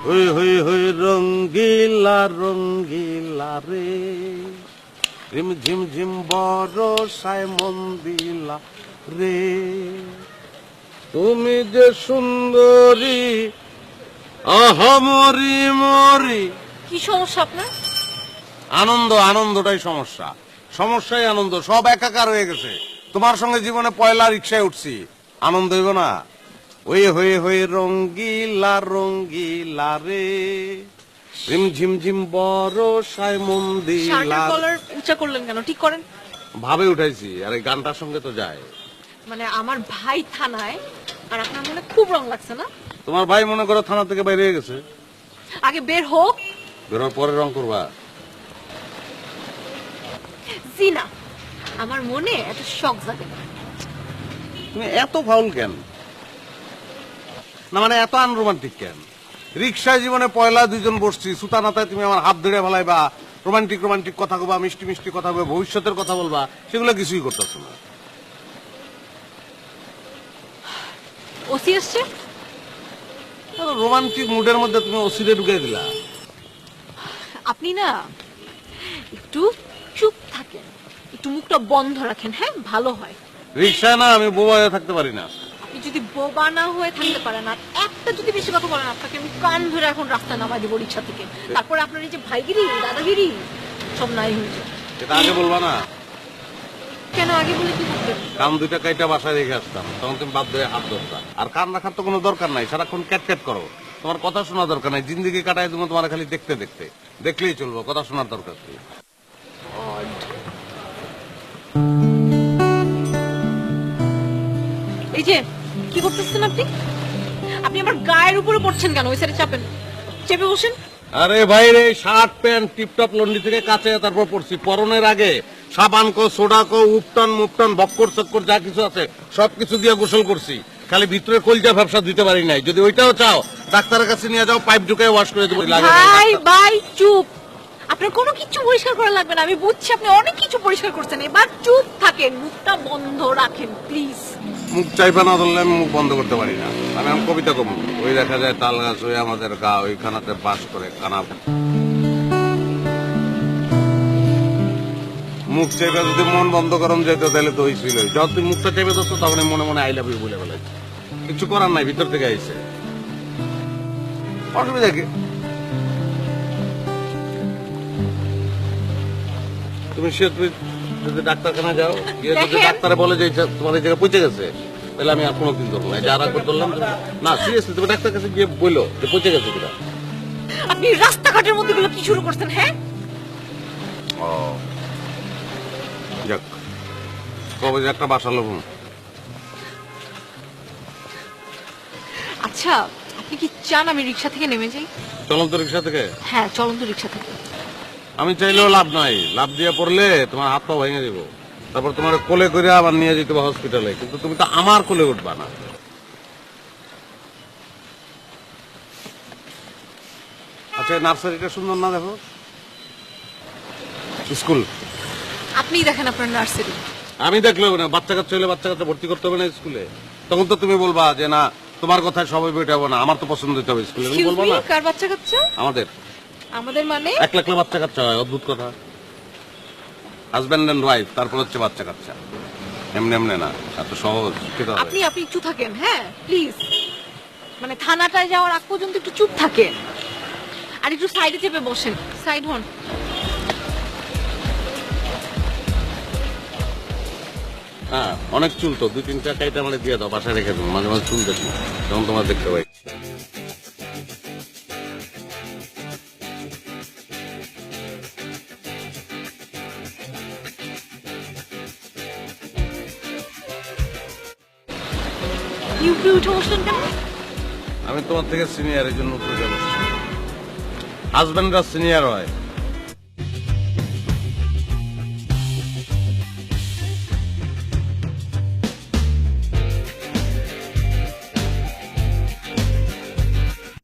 হই হই হই রঙ্গিলা রঙ্গিলা রে, রিম ঝিম ঝিম বরষায় মন দিলা রে, তুমি যে সুন্দরী আহা মরি মরি। কি সমস্যা আপনার? আনন্দ, আনন্দটাই সমস্যা, সমস্যাই আনন্দ, সব একাকার হয়ে গেছে। তোমার সঙ্গে জীবনে পয়লা রিক্সায় উঠছি, আনন্দ হইব না? ওই হয়ে হয়ে রঙ্গিলা রঙ্গিলা রে, রিম ঝিম ঝিম বরষায় মন শার্টের দিলা। কলার উঁচা করলেন কেন? ঠিক করেন। ভাবে উঠাইছি, আর এই গানটার সঙ্গে তো যায়। মানে আমার ভাই থানায়, আর আপনার মনে খুব রং লাগছে না? তোমার ভাই মনে করো থানা থেকে বাইরে হয়ে গেছে, আগে বের হোক। বেরোর পরে রং করবা? জি না, আমার মনে এত শখ জাগে না। তুমি এত ফাউল কেন? না মানে এত আনরোমান্টিক কেন? রিক্সায় জীবনে পয়লা দুইজন বসছি, সুতা নাতায় তুমি আমার হাত ধরে ফেলাইবা, রোমান্টিক রোমান্টিক কথা কবা, মিষ্টি মিষ্টি কথা বলবা, ভবিষ্যতের কথা বলবা, সেগুলো কিছুই করতেছো না। ওসি আসছে। রোমান্টিক মুডের মধ্যে তুমি অসিরে ঢুকে দিলা। আপনি না একটু চুপ থাকেন, একটু মুখটা বন্ধ রাখেন, হ্যাঁ ভালো হয়। রিক্সায় না আমি বোবা হয়ে থাকতে পারি না। আপনি যদি বোবা না হয়ে থাকতে পারেন, আর একটা যদি বেশি কথা বলেন, আপনাকে আমি কান ধরে এখন রাস্তায় নামাই দেবো রিক্সা থেকে। তারপরে আপনার এই যে ভাইগিরি দাদাগিরি সব নাই হয়ে যায়। এটা আগে বলবা না? কেন আগে বলে কি করবেন? কান দুইটা কাইটা বাসায় রেখে আসতাম, তখন তুমি বাধ্য হয়ে হাত ধরতা। আর কান রাখার তো কোনো দরকার নাই, সারাক্ষণ ক্যাট ক্যাট করো, তোমার কথা শোনা দরকার নাই। জিন্দিগি কাটায় তুমি তোমার খালি দেখতে দেখতে, দেখলেই চলবো, কথা শোনার দরকার কি? এই যে কি করতেছেন আপনি? আপনি আমার গায়ের উপরে পড়ছেন কেন? ওই সাইডে চাপেন, চেপে বসেন। আরে ভাই রে, শার্ট প্যান্ট টিপটপ লন্ডি থেকে কাছে তারপর পড়ছি, পরনের আগে সাবান কো সোডা কো উপটান মুপটান বক্কর চক্কর যা কিছু আছে সবকিছু দিয়ে গোসল করছি, খালি ভিতরে কলজা ব্যবসা দিতে পারি নাই। যদি ওইটাও চাও ডাক্তারের কাছে নিয়ে যাও, পাইপ ঢুকে ওয়াশ করে দেবো। ভাই ভাই চুপ, আপনার কোনো কিছু পরিষ্কার করা লাগবে না। আমি বুঝছি আপনি অনেক কিছু পরিষ্কার করছেন, এবার চুপ থাকেন, মুখটা বন্ধ রাখেন প্লিজ। মুখ চাইবা না ধরলে আমি মুখ বন্ধ করতে পারি না। আমি কবিতা কম, ওই দেখা যায় তাল গাছ, ওই আমাদের গা, ওইখানাতে বাস করে কানা। মুখ চাইবা যদি মন বন্ধ করম যেত তাহলে তো হইছিল। যখন তুই মুখটা চাইবে তো তখন মনে মনে আই লাভ ইউ বলে বলে, কিছু করার নাই, ভিতর থেকে আইছে, অসুবিধা কি? তুমি সে তুমি যদি ডাক্তারখানা যাও, গিয়ে যদি ডাক্তারে বলে যে তোমার এই জায়গায় পচে গেছে, তাহলে আমি আর কোনোদিন ধরবো না। যারা করে ধরলাম না, সিরিয়াসলি তুমি ডাক্তার কাছে গিয়ে বললো যে পচে গেছে কিনা। আপনি রাস্তাঘাটের মধ্যে গুলো কি শুরু করছেন? হ্যাঁ ও যাক, কবে যে একটা বাসা লোক। আচ্ছা, আপনি কি চান আমি রিক্সা থেকে নেমে যাই? চলন্ত রিক্সা থেকে? হ্যাঁ চলন্ত রিক্সা থেকে। আমি চাইলেও লাভ নাই, লাভ দিয়ে পড়লে তোমার হাত পা ভেঙে দিব, তারপর তোমার কোলে করে আবার নিয়ে যেতে হবে হসপিটালে, কিন্তু তুমি তো আমার কোলে উঠবা না। আচ্ছা, নার্সারিটা সুন্দর না? দেখো, স্কুল। আপনি দেখেন আপনার নার্সারি। আমি দেখলে হবে না, বাচ্চা কাচ্চা হলে বাচ্চা কাচ্চা ভর্তি করতে হবে না স্কুলে? তখন তো তুমি বলবা যে না, তোমার কথায় সবাই বেটাবো না, আমার তো পছন্দ হতে হবে স্কুলে। তুমি বলবো না? কার বাচ্চা কাচ্চা? আমাদের। আমাদের মানে? এক লাখ বাচ্চা কাচ্চা হয়, অদ্ভুত কথা। হাজব্যান্ড এন্ড ওয়াইফ, তারপর হচ্ছে বাচ্চা কাচ্চা, এমনি এমনি না, এত সহজ। আপনি আপনি একটু থাকেন, হ্যাঁ প্লিজ। মানে থানাটায় যাওয়ার আগ পর্যন্ত একটু চুপ থাকেন, আর একটু সাইডে চেপে বসেন। সাইড হন। হ্যাঁ, অনেক চুল তো, দুই তিনটা কাইটা মানে দিয়ে দাও, বাসায় রেখে দেবো, মাঝে মাঝে চুল দেখি যখন তোমার দেখতে পাই। ইউপি উঠে বসলেন কেন? আমি তোমার থেকে সিনিয়র, এই জন্য উপরে বসছি। হাজব্যান্ডরা সিনিয়র হয়।